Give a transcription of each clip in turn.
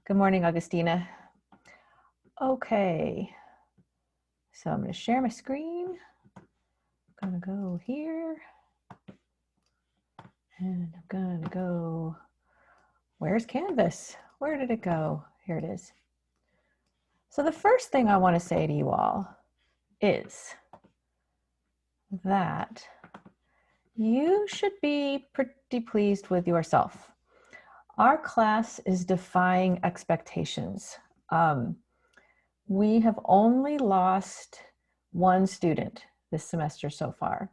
Good morning, Augustina. Okay, so I'm going to share my screen. I'm going to go here. And I'm going to go, where's Canvas? Where did it go? Here it is. So the first thing I want to say to you all is that you should be pretty pleased with yourself. Our class is defying expectations. We have only lost one student this semester so far.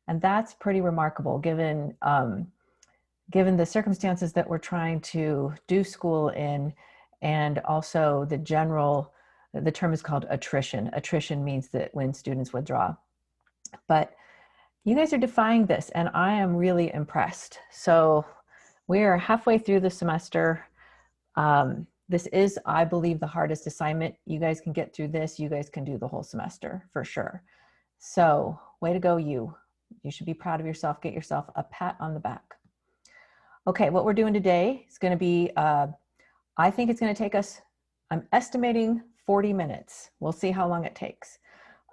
And that's pretty remarkable given, given the circumstances that we're trying to do school in, and also the general, the term is called attrition. Attrition means that when students withdraw. But you guys are defying this, and I am really impressed. So we are halfway through the semester. This is, I believe, the hardest assignment. You guys can get through this. You guys can do the whole semester for sure. So way to go, you. You should be proud of yourself. Get yourself a pat on the back. Okay, what we're doing today is going to be, I think it's going to take us, I'm estimating 40 minutes. We'll see how long it takes.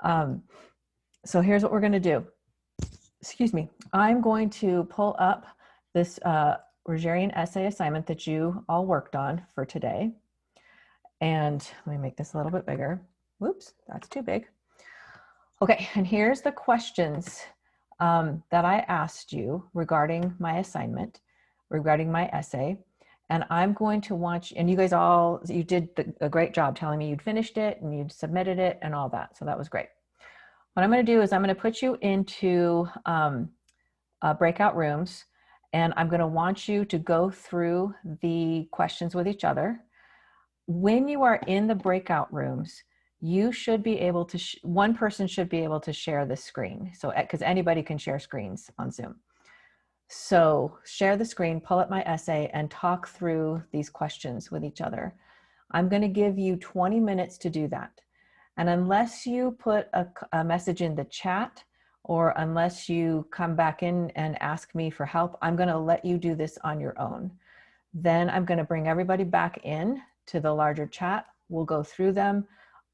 So here's what we're going to do. Excuse me. I'm going to pull up this Rogerian essay assignment that you all worked on for today. And let me make this a little bit bigger. Whoops, that's too big. Okay, and here's the questions that I asked you regarding my assignment, regarding my essay. And I'm going to want you, and you guys all, you did a great job telling me you'd finished it and you'd submitted it and all that. So that was great. What I'm going to do is I'm going to put you into breakout rooms, and I'm going to want you to go through the questions with each other. When you are in the breakout rooms, you should be able to, one person should be able to share the screen. So, because anybody can share screens on Zoom. So share the screen, pull up my essay, and talk through these questions with each other. I'm going to give you 20 minutes to do that. And unless you put a message in the chat, or unless you come back in and ask me for help, I'm going to let you do this on your own. Then I'm going to bring everybody back in to the larger chat. We'll go through them.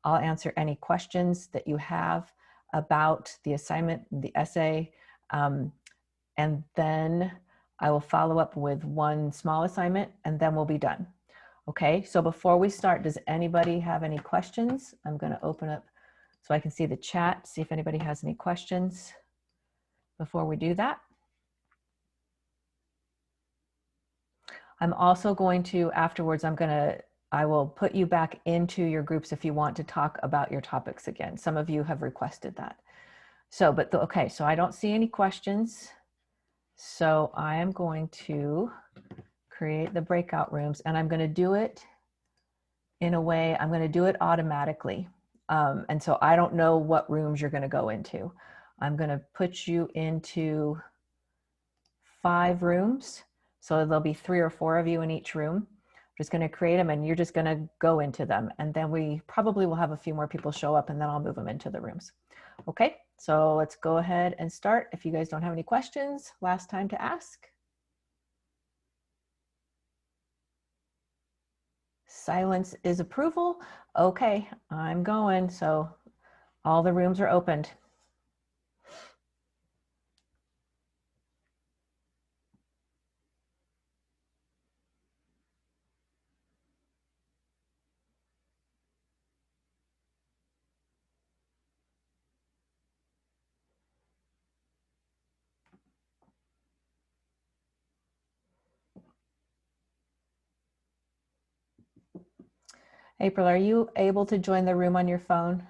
I'll answer any questions that you have about the assignment, the essay, and then I will follow up with one small assignment, and then we'll be done. Okay, so before we start, does anybody have any questions? I'm going to open up so I can see the chat, see if anybody has any questions before we do that. I'm also going to, afterwards, I will put you back into your groups if you want to talk about your topics again. Some of you have requested that. So, okay, so I don't see any questions. So I am going to create the breakout rooms, and I'm going to do it in a way, I'm going to do it automatically. And so I don't know what rooms you're going to go into. I'm going to put you into 5 rooms. So there'll be 3 or 4 of you in each room. I'm just going to create them, and you're just going to go into them. And then we probably will have a few more people show up, and then I'll move them into the rooms. Okay, so let's go ahead and start. If you guys don't have any questions, last time to ask. Silence is approval. Okay, I'm going. So all the rooms are opened. April, are you able to join the room on your phone?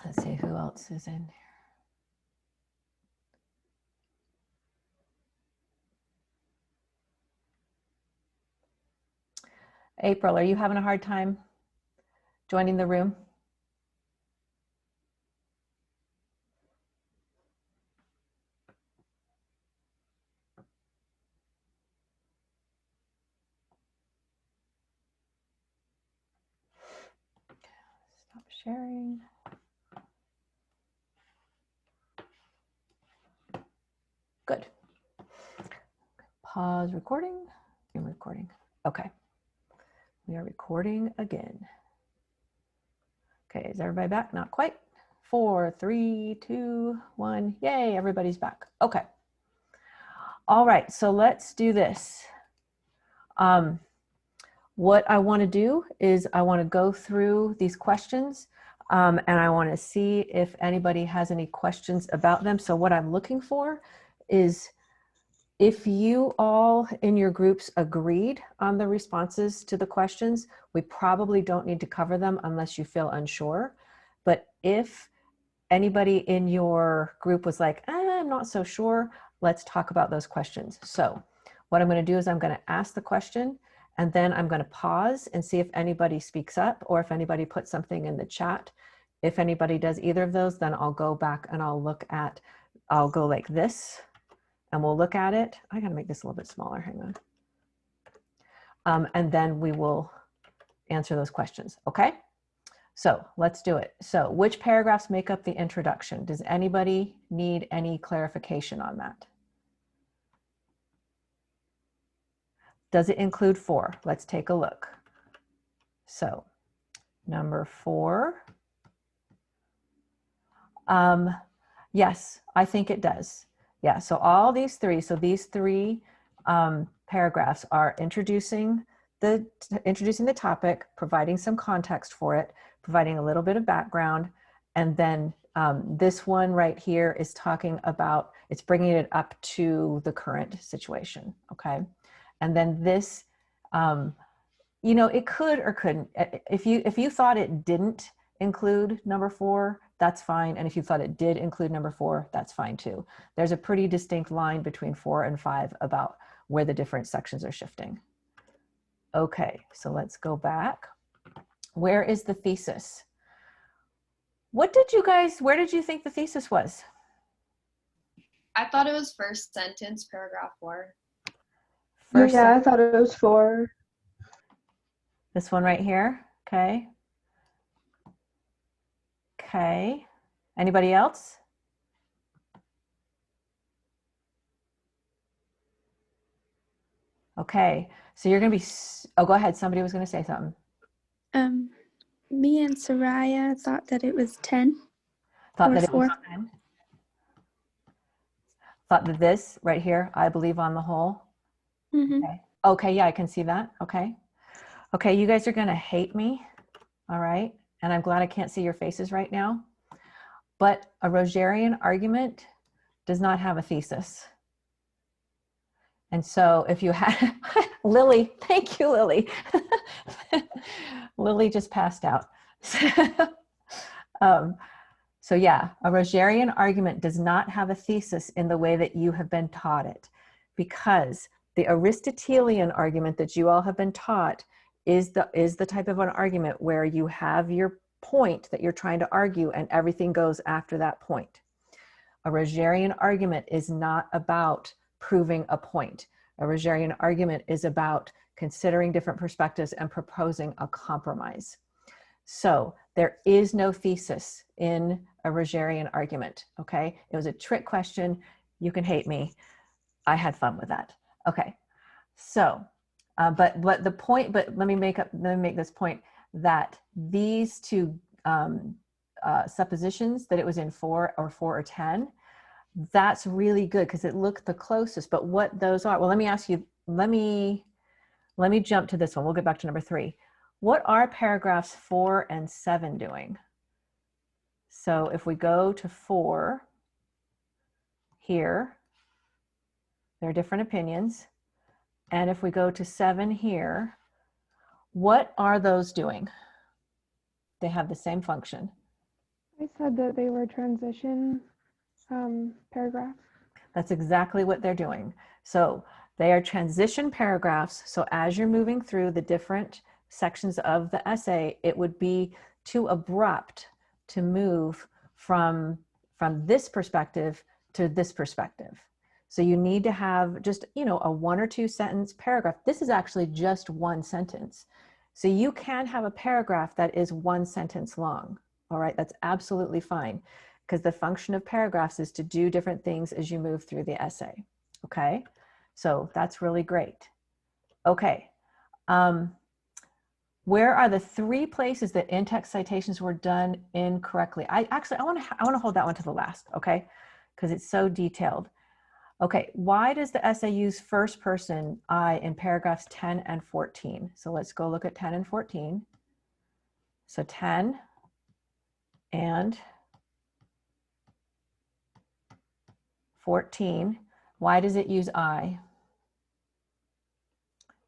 Let's see who else is in here. April, are you having a hard time joining the room? sharing. Good. Pause recording. I'm recording. Okay. We are recording again. Okay, is everybody back? Not quite. 4, 3, 2, 1. Yay, everybody's back. Okay. All right, so let's do this. What I want to do is I want to go through these questions and I want to see if anybody has any questions about them. So what I'm looking for is if you all in your groups agreed on the responses to the questions, we probably don't need to cover them unless you feel unsure. But if anybody in your group was like, I'm not so sure, let's talk about those questions. So what I'm going to do is I'm going to ask the question and then I'm going to pause and see if anybody speaks up or if anybody puts something in the chat. If anybody does either of those, then I'll go back and I'll go like this and we'll look at it. I got to make this a little bit smaller. Hang on. And then we will answer those questions. Okay. So let's do it. So which paragraphs make up the introduction? Does anybody need any clarification on that? Does it include 4? Let's take a look. So number 4. Yes, I think it does. Yeah, so all these 3, so these 3 paragraphs are introducing the topic, providing some context for it, providing a little bit of background, and then this one right here is talking about, it's bringing it up to the current situation, okay? And then this, you know, it could or couldn't. If you thought it didn't include number 4, that's fine. And if you thought it did include number 4, that's fine too. There's a pretty distinct line between 4 and 5 about where the different sections are shifting. Okay, so let's go back. Where is the thesis? Where did you think the thesis was? I thought it was first sentence, paragraph 4. I thought it was 4. This one right here, okay. Okay, anybody else? Okay, so you're gonna be, oh, go ahead, somebody was gonna say something. Me and Soraya thought that it was 10. Thought that it was 10. Thought that this right here, I believe on the whole. Mm-hmm. Okay. Okay, yeah, I can see that. Okay. Okay, you guys are gonna hate me, all right? And I'm glad I can't see your faces right now. But a Rogerian argument does not have a thesis. And so if you had, Lily, thank you, Lily. Lily just passed out. So yeah, a Rogerian argument does not have a thesis in the way that you have been taught it, because the Aristotelian argument that you all have been taught is the type of an argument where you have your point that you're trying to argue and everything goes after that point. A Rogerian argument is not about proving a point. A Rogerian argument is about considering different perspectives and proposing a compromise. So there is no thesis in a Rogerian argument, okay? It was a trick question. You can hate me. I had fun with that. Okay, so, but the point, but let me make this point that these 2 suppositions that it was in 4 or 10, that's really good because it looked the closest. But what those are, well, let me ask you, let me jump to this one. We'll get back to number 3. What are paragraphs 4 and 7 doing? So if we go to 4 here, there are different opinions. And if we go to 7 here, what are those doing? They have the same function. I said that they were transition paragraphs. That's exactly what they're doing. So they are transition paragraphs. So as you're moving through the different sections of the essay, it would be too abrupt to move from this perspective to this perspective. So you need to have just, you know, a 1 or 2 sentence paragraph. This is actually just 1 sentence. So you can have a paragraph that is 1 sentence long. All right, that's absolutely fine, because the function of paragraphs is to do different things as you move through the essay. Okay, so that's really great. Okay, where are the 3 places that in-text citations were done incorrectly? I want to hold that one to the last, okay, because it's so detailed. Okay, why does the essay use first person I in paragraphs 10 and 14? So let's go look at 10 and 14. So 10 and 14, why does it use I?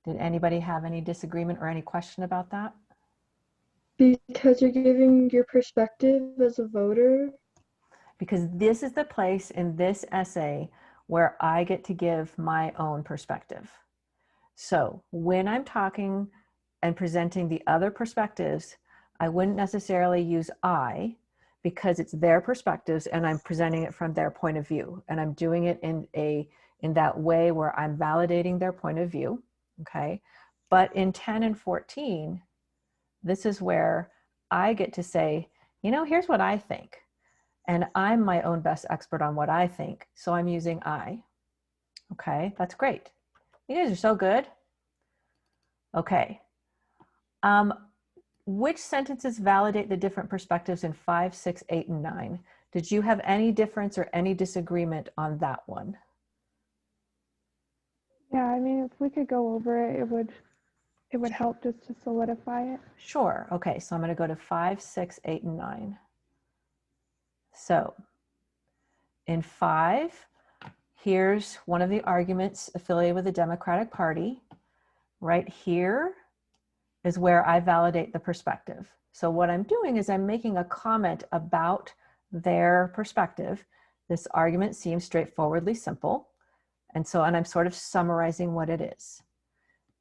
Did anybody have any disagreement or any question about that? Because you're giving your perspective as a voter. Because this is the place in this essay where I get to give my own perspective. So when I'm talking and presenting the other perspectives, I wouldn't necessarily use I, because it's their perspectives and I'm presenting it from their point of view. And I'm doing it in that way where I'm validating their point of view, okay? But in 10 and 14, this is where I get to say, you know, here's what I think. And I'm my own best expert on what I think. So I'm using I. Okay, that's great. You guys are so good. Okay. Which sentences validate the different perspectives in 5, 6, 8, and 9? Did you have any difference or any disagreement on that one? Yeah, I mean, if we could go over it, it would help just to solidify it. Sure. Okay, so I'm going to go to 5, 6, 8, and 9. So in 5, here's one of the arguments affiliated with the Democratic Party. Right here is where I validate the perspective. So what I'm doing is I'm making a comment about their perspective. This argument seems straightforwardly simple. And I'm sort of summarizing what it is.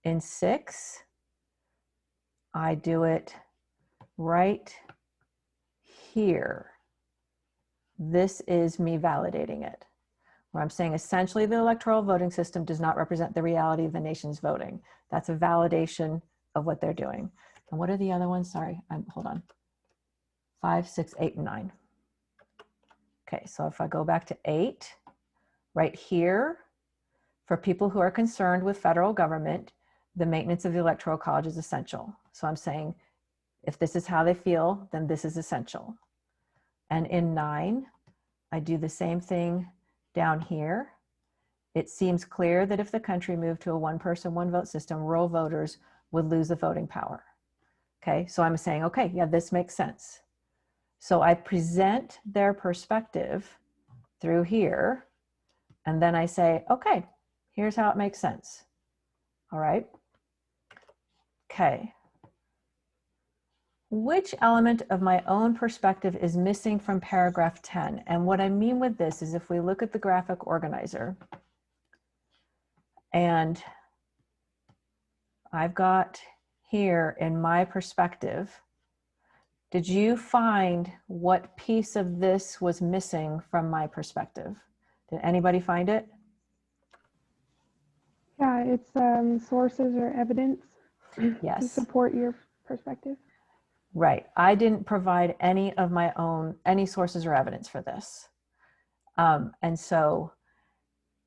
In 6, I do it right here. This is me validating it, where I'm saying essentially the electoral voting system does not represent the reality of the nation's voting. That's a validation of what they're doing. And what are the other ones? Sorry, hold on. 5, 6, 8, and 9. Okay, so if I go back to 8, right here, for people who are concerned with federal government, the maintenance of the Electoral College is essential. So I'm saying, if this is how they feel, then this is essential. And in 9, I do the same thing down here. It seems clear that if the country moved to a one-person, one-vote system, rural voters would lose the voting power. Okay, so I'm saying, okay, yeah, this makes sense. So I present their perspective through here, and then I say, okay, here's how it makes sense. All right. Okay. Which element of my own perspective is missing from paragraph 10? And what I mean with this is if we look at the graphic organizer, and I've got here in my perspective, did you find what piece of this was missing from my perspective? Did anybody find it? Yeah, it's sources or evidence to Yes. support your perspective. Right. I didn't provide any of my own, any sources or evidence for this. And so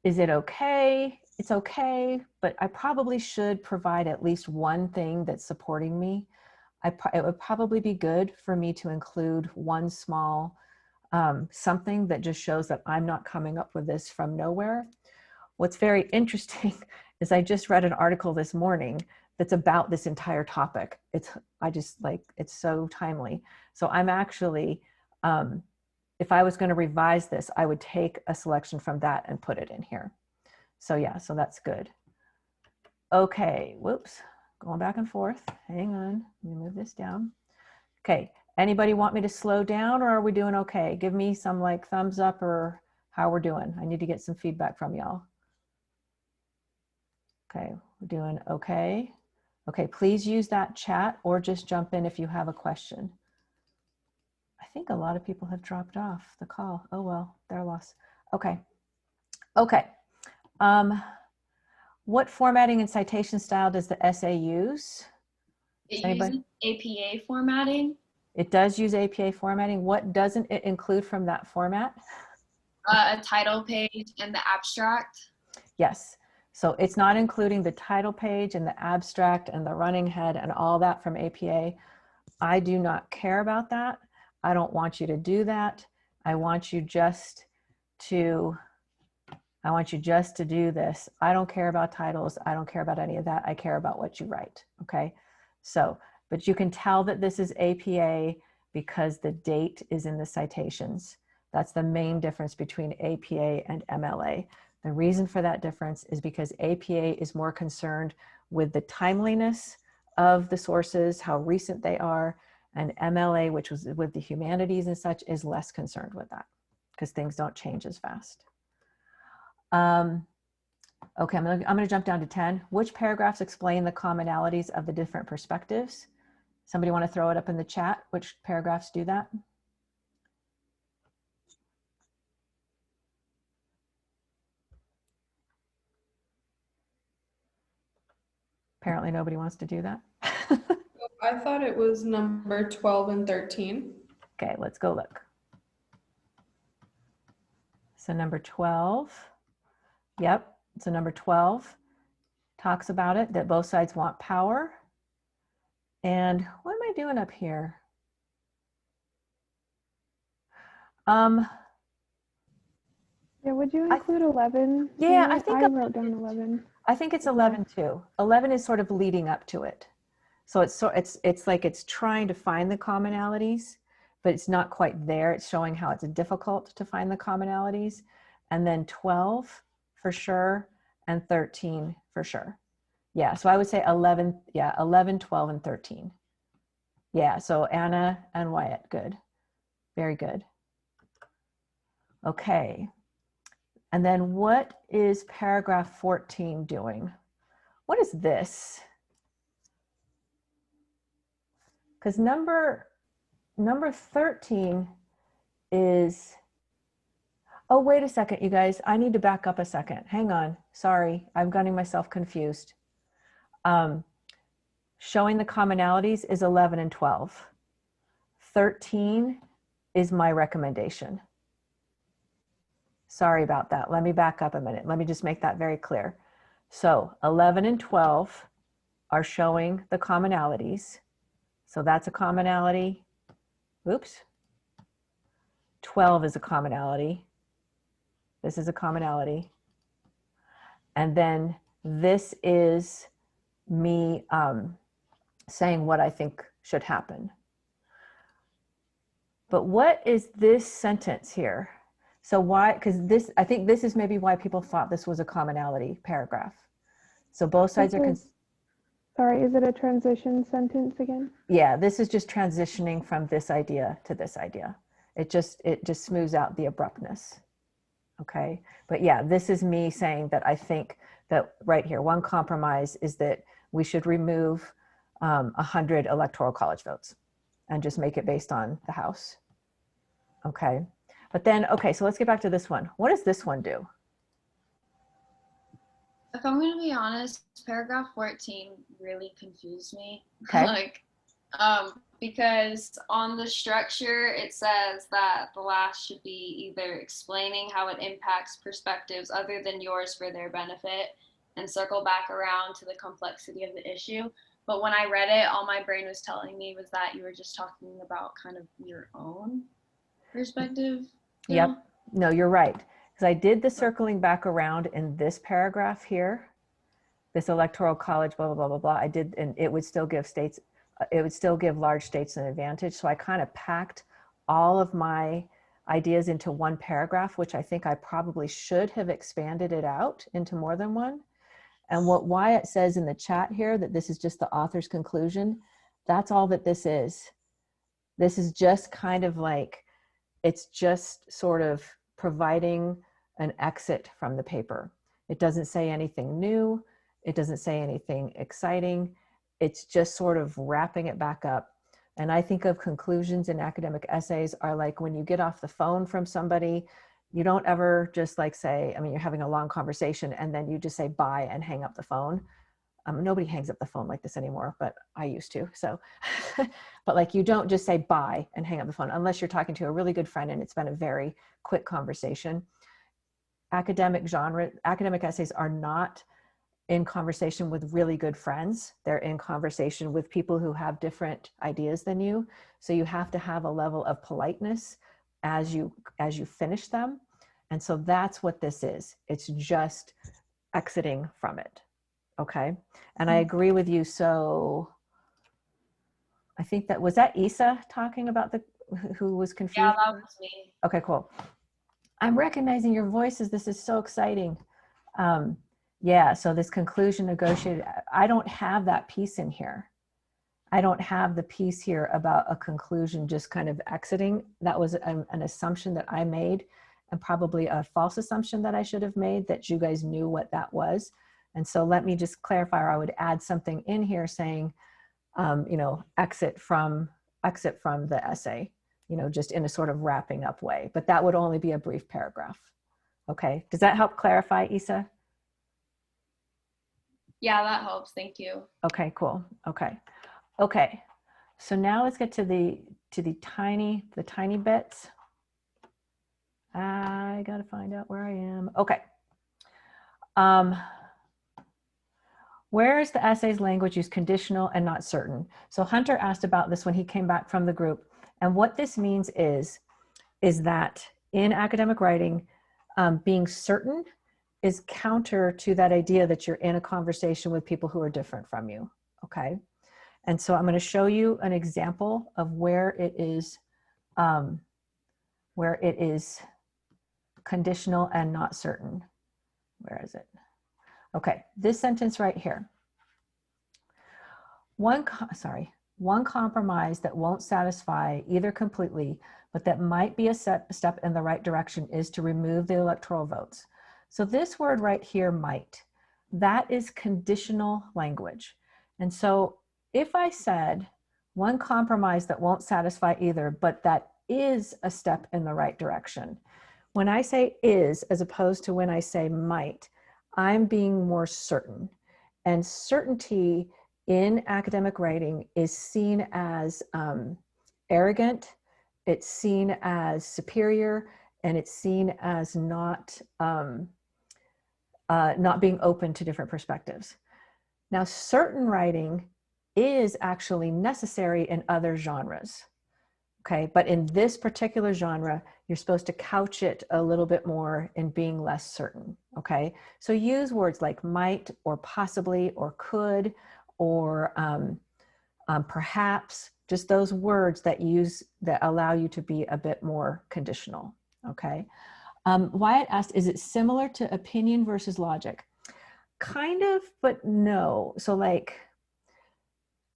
is it okay? It's okay, but I probably should provide at least one thing that's supporting me. It would probably be good for me to include one small something that just shows that I'm not coming up with this from nowhere. What's very interesting is I just read an article this morning that's about this entire topic. It's so timely. So I'm actually, if I was going to revise this, I would take a selection from that and put it in here. So yeah, so that's good. Okay, whoops, going back and forth. Hang on, let me move this down. Okay, anybody want me to slow down, or are we doing okay? Give me some like thumbs up or how we're doing. I need to get some feedback from y'all. Okay, we're doing okay. Okay, please use that chat or just jump in if you have a question. I think a lot of people have dropped off the call. Oh well, their loss. Okay. Okay. What formatting and citation style does the essay use? It uses APA formatting. It does use APA formatting. What doesn't it include from that format? A title page and the abstract. Yes. So it's not including the title page and the abstract and the running head and all that from APA. I do not care about that. I don't want you to do that. I want you just to do this. I don't care about titles. I don't care about any of that. I care about what you write. Okay. So, but you can tell that this is APA because the date is in the citations. That's the main difference between APA and MLA. The reason for that difference is because APA is more concerned with the timeliness of the sources, how recent they are, and MLA, which was with the humanities and such, is less concerned with that because things don't change as fast. Okay, I'm gonna jump down to 10. Which paragraphs explain the commonalities of the different perspectives? Somebody want to throw it up in the chat? Which paragraphs do that? Apparently nobody wants to do that. I thought it was number 12 and 13. Okay, let's go look. So number 12, yep. So number 12 talks about it, that both sides want power. And what am I doing up here? Yeah, would you include 11? Yeah, here? I think I wrote down 11. I think it's 11 too. 11 is sort of leading up to it. So it's like it's trying to find the commonalities, but it's not quite there. It's showing how it's difficult to find the commonalities. And then 12 for sure, and 13 for sure. Yeah, so I would say 11, yeah, 11, 12, and 13. Yeah, so Anna and Wyatt, good. Very good. Okay. And then what is paragraph 14 doing? What is this? Because number 13 is, oh, wait a second, you guys. I need to back up a second. Hang on. Sorry, I'm getting myself confused. Showing the commonalities is 11 and 12. 13 is my recommendation. Sorry about that. Let me back up a minute. Let me just make that very clear. So 11 and 12 are showing the commonalities. So that's a commonality. Oops. 12 is a commonality. This is a commonality. And then this is me saying what I think should happen. But what is this sentence here? So why, because this, I think this is maybe why people thought this was a commonality paragraph. So both sides are, Sorry, is it a transition sentence again? yeah, this is just transitioning from this idea to this idea. It just smooths out the abruptness. Okay, but yeah, this is me saying that I think that right here, one compromise is that we should remove 100 electoral college votes and just make it based on the House. Okay, but then, okay, so let's get back to this one. What does this one do? If I'm going to be honest, paragraph 14 really confused me. Okay. Because on the structure, it says that the last should be either explaining how it impacts perspectives other than yours for their benefit and circle back around to the complexity of the issue. But when I read it, all my brain was telling me was that you were just talking about kind of your own perspective. Yep. No, you're right. Because I did the circling back around in this paragraph here, this electoral college, blah, blah, blah, blah, blah. I did, and it would still give states, it would still give large states an advantage. So I kind of packed all of my ideas into one paragraph, which I think I probably should have expanded it out into more than one. And what Wyatt says in the chat here, that this is just the author's conclusion, that's all that this is. This is just kind of like, it's just sort of providing an exit from the paper. It doesn't say anything new. It doesn't say anything exciting. It's just sort of wrapping it back up. And I think of conclusions in academic essays are like when you get off the phone from somebody, you don't ever just like say, I mean, you're having a long conversation and then you just say bye and hang up the phone. Nobody hangs up the phone like this anymore, but I used to. So, but like you don't just say bye and hang up the phone unless you're talking to a really good friend and it's been a very quick conversation. Academic essays are not in conversation with really good friends. They're in conversation with people who have different ideas than you. So you have to have a level of politeness as you finish them. And so that's what this is. It's just exiting from it. Okay. And I agree with you. So I think was that Isa talking about who was confused? Yeah, that was me. Okay, cool. I'm recognizing your voices. This is so exciting. Yeah, so this conclusion negotiated, I don't have that piece in here. I don't have the piece here about a conclusion just kind of exiting. That was an assumption that I made, and probably a false assumption that I should have made, that you guys knew what that was. And so let me just clarify, or I would add something in here saying, you know, exit from the essay, you know, just in a sort of wrapping up way, but that would only be a brief paragraph. Okay, does that help clarify, Isa? Yeah, that helps. Thank you. Okay, cool. Okay. Okay. So now let's get to the tiny bits. I got to find out where I am. Okay. Where is the essay's language used conditional and not certain? So Hunter asked about this when he came back from the group. And what this means is that in academic writing, being certain is counter to that idea that you're in a conversation with people who are different from you, okay? And so I'm going to show you an example of where it is conditional and not certain. Where is it? Okay, this sentence right here. One compromise that won't satisfy either completely, but that might be a step in the right direction, is to remove the electoral votes. So this word right here, might, that is conditional language. And so if I said one compromise that won't satisfy either, but that is a step in the right direction, when I say is, as opposed to when I say might, I'm being more certain. And certainty in academic writing is seen as arrogant, it's seen as superior, and it's seen as not being open to different perspectives. Now, certain writing is actually necessary in other genres, okay? But in this particular genre, you're supposed to couch it a little bit more in being less certain, okay? So use words like might, or possibly, or could, or perhaps, just those words that allow you to be a bit more conditional, okay? Wyatt asked, is it similar to opinion versus logic? Kind of, but no. So like,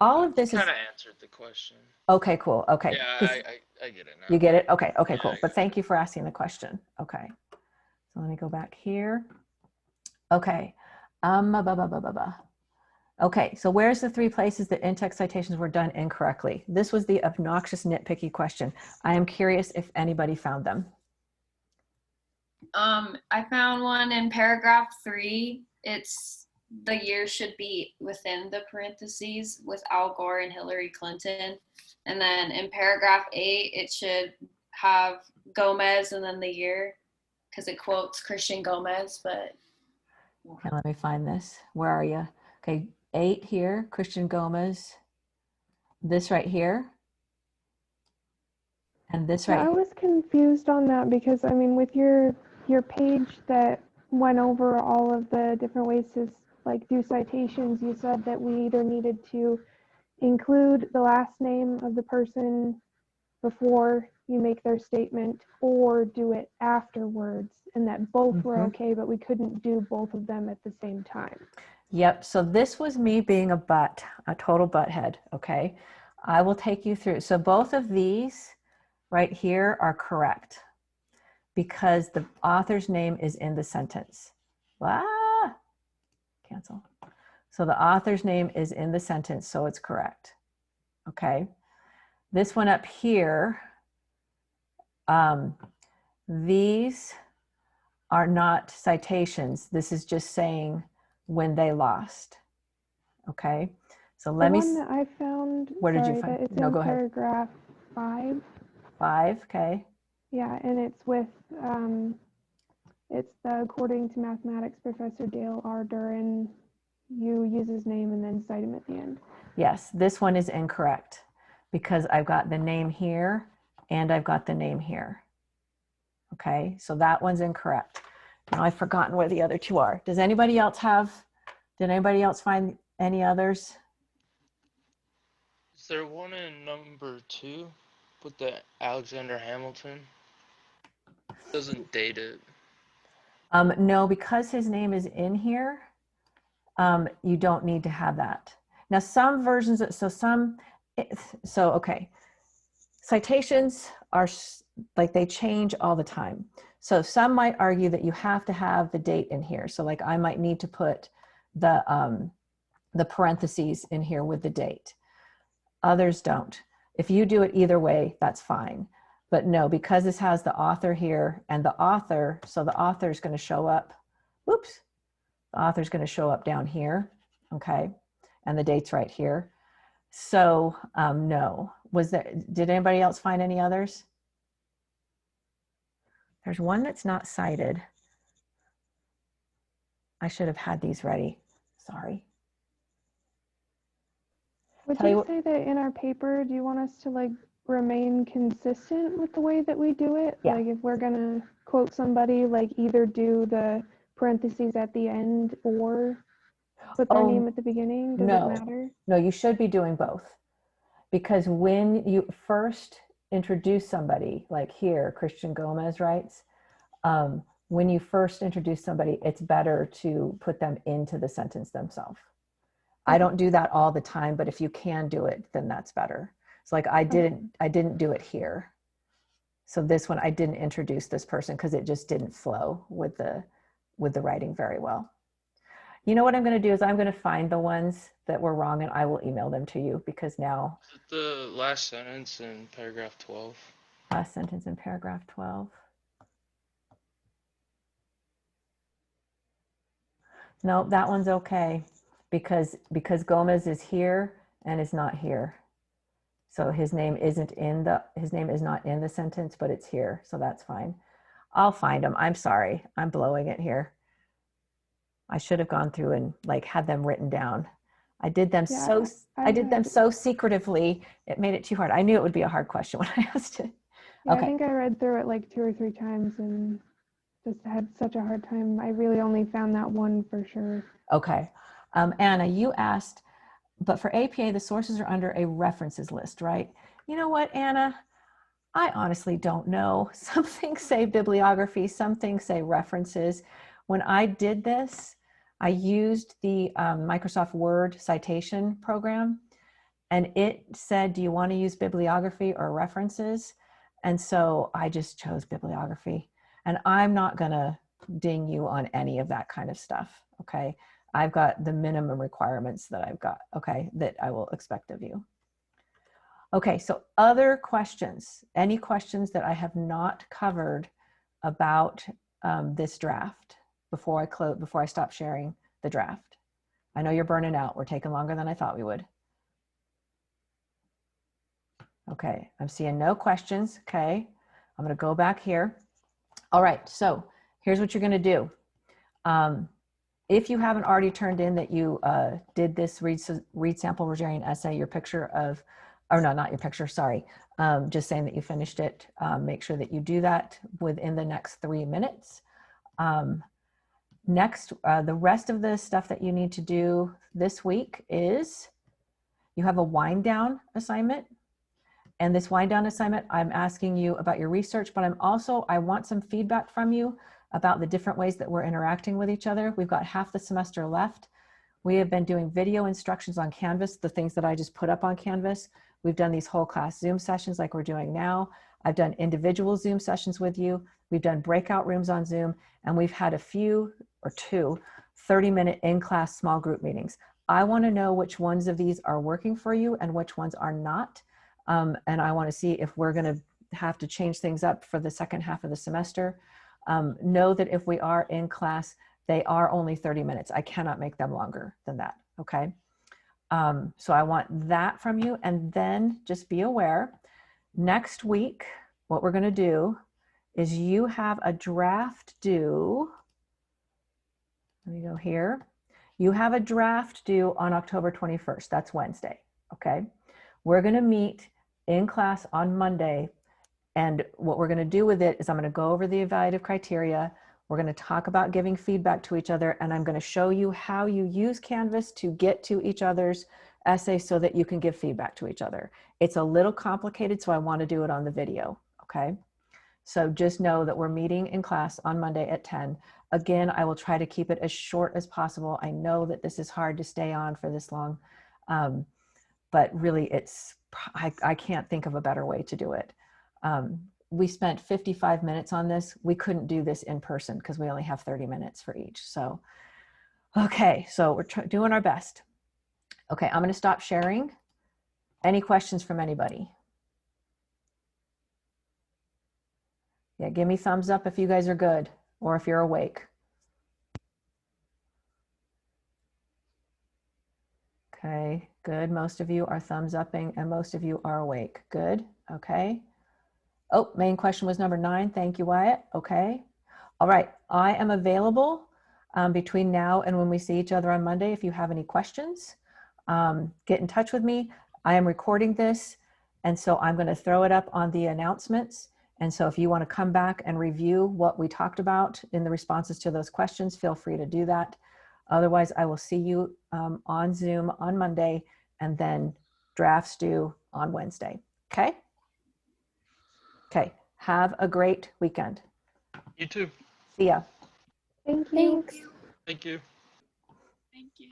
all of this kind of answered the question. Okay, cool. Okay. Yeah, I get it now. You get it? Okay. Okay, Yeah, cool. But thank you for asking the question. Okay. So let me go back here. Okay. Okay, so where's the 3 places that in-text citations were done incorrectly? This was the obnoxious, nitpicky question. I am curious if anybody found them. I found one in paragraph 3. It's the year should be within the parentheses with Al Gore and Hillary Clinton. And then in paragraph 8, it should have Gomez and then the year, because it quotes Christian Gomez, but. Okay, let me find this. Where are you? Okay, 8 here, Christian Gomez. This right here. And this right I here. was confused on that because, I mean, with your page that went over all of the different ways to like do citations, you said that we either needed to include the last name of the person before you make their statement or do it afterwards, and that both were okay, but we couldn't do both of them at the same time. Yep, so this was me being a total butthead, okay? I will take you through. So both of these right here are correct because the author's name is in the sentence. Cancel. So the author's name is in the sentence, so it's correct, okay? This one up here, these are not citations. This is just saying when they lost, Okay, so The let me, one that I found, where did you sorry, find? that it's No, in go ahead. paragraph 5. 5, okay. Yeah, and it's with, it's the according to mathematics professor Dale R. Duran. You use his name and then cite him at the end. Yes, this one is incorrect because I've got the name here and I've got the name here. Okay, so that one's incorrect. Now I've forgotten where the other two are. Does anybody else did anybody else find any others? Is there one in number 2 with the Alexander Hamilton? Doesn't date it. No, because his name is in here, you don't need to have that. Now some versions, okay. Citations are like they change all the time. So some might argue that you have to have the date in here. So like I might need to put the parentheses in here with the date. Others don't. If you do it either way, that's fine. But no, because this has the author here and the author, so the author is going to show up. Whoops. The author is going to show up down here. Okay. And the date's right here. So no. Did anybody else find any others? There's one that's not cited. I should have had these ready. Sorry. Would Tell you you what- say that in our paper, do you want us to like remain consistent with the way that we do it? Yeah. Like if we're gonna quote somebody, like either do the parentheses at the end or put their name at the beginning? Does no. it matter? No, you should be doing both. Because when you first introduce somebody, like here, Christian Gomez writes, when you first introduce somebody, it's better to put them into the sentence themselves. I don't do that all the time, but if you can do it, then that's better. So like I didn't do it here. So this one, I didn't introduce this person because it just didn't flow with the writing very well. You know what I'm going to do is I'm going to find the ones that were wrong and I will email them to you because now. Is it the last sentence in paragraph 12? Last sentence in paragraph 12. No, that one's okay because Gomez is here and is not here. So his name is not in the sentence, but it's here. So that's fine. I'll find them. I'm sorry. I'm blowing it here. I should have gone through and like had them written down. I did them so secretively. It made it too hard. I knew it would be a hard question when I asked it. Yeah, Okay. I think I read through it like 2 or 3 times and just had such a hard time. I really only found that one for sure. Okay. Anna, you asked, but for APA, the sources are under a references list, right? You know what, Anna? I honestly don't know. Some things say bibliography, some things say references. When I did this, I used the Microsoft Word citation program, and it said, do you want to use bibliography or references? And so I just chose bibliography. And I'm not going to ding you on any of that kind of stuff, okay? I've got the minimum requirements that I've got, okay, that I will expect of you. Okay, so other questions, any questions that I have not covered about this draft before I stop sharing the draft? I know you're burning out. We're taking longer than I thought we would. Okay, I'm seeing no questions. Okay, I'm gonna go back here. All right, so here's what you're gonna do. If you haven't already turned in that you did this read sample Rogerian essay, your picture of, or no, not your picture, sorry, just saying that you finished it, make sure that you do that within the next 3 minutes. Next, the rest of the stuff that you need to do this week is you have a wind down assignment. And this wind down assignment, I'm asking you about your research, but I want some feedback from you about the different ways that we're interacting with each other. We've got half the semester left. We have been doing video instructions on Canvas, the things that I just put up on Canvas. We've done these whole class Zoom sessions like we're doing now. I've done individual Zoom sessions with you. We've done breakout rooms on Zoom, and we've had a few or 2 30-minute in-class small group meetings. I want to know which ones of these are working for you and which ones are not. And I want to see if we're going to have to change things up for the second half of the semester. Know that if we are in class, they are only 30 minutes. I cannot make them longer than that, okay? So I want that from you. And then just be aware, next week, what we're going to do is you have a draft due. Let me go here. You have a draft due on October 21st. That's Wednesday. Okay. We're going to meet in class on Monday. And what we're going to do with it is I'm going to go over the evaluative criteria. We're going to talk about giving feedback to each other. And I'm going to show you how you use Canvas to get to each other's essay so that you can give feedback to each other. It's a little complicated, so I want to do it on the video. Okay. So just know that we're meeting in class on Monday at 10. Again, I will try to keep it as short as possible. I know that this is hard to stay on for this long, but really I can't think of a better way to do it. We spent 55 minutes on this. We couldn't do this in person because we only have 30 minutes for each. So, okay, so we're doing our best. Okay, I'm going to stop sharing. Any questions from anybody? Yeah, give me thumbs up if you guys are good or if you're awake. Okay, good. Most of you are thumbs upping and most of you are awake. Good. Okay. Oh, main question was number 9. Thank you, Wyatt. Okay. All right. I am available between now and when we see each other on Monday. If you have any questions, get in touch with me. I am recording this, and so I'm going to throw it up on the announcements. And so if you want to come back and review what we talked about in the responses to those questions, feel free to do that. Otherwise, I will see you on Zoom on Monday, and then drafts due on Wednesday. Okay? Okay. Have a great weekend. You too. See ya. Thank you. Thanks. Thank you. Thank you.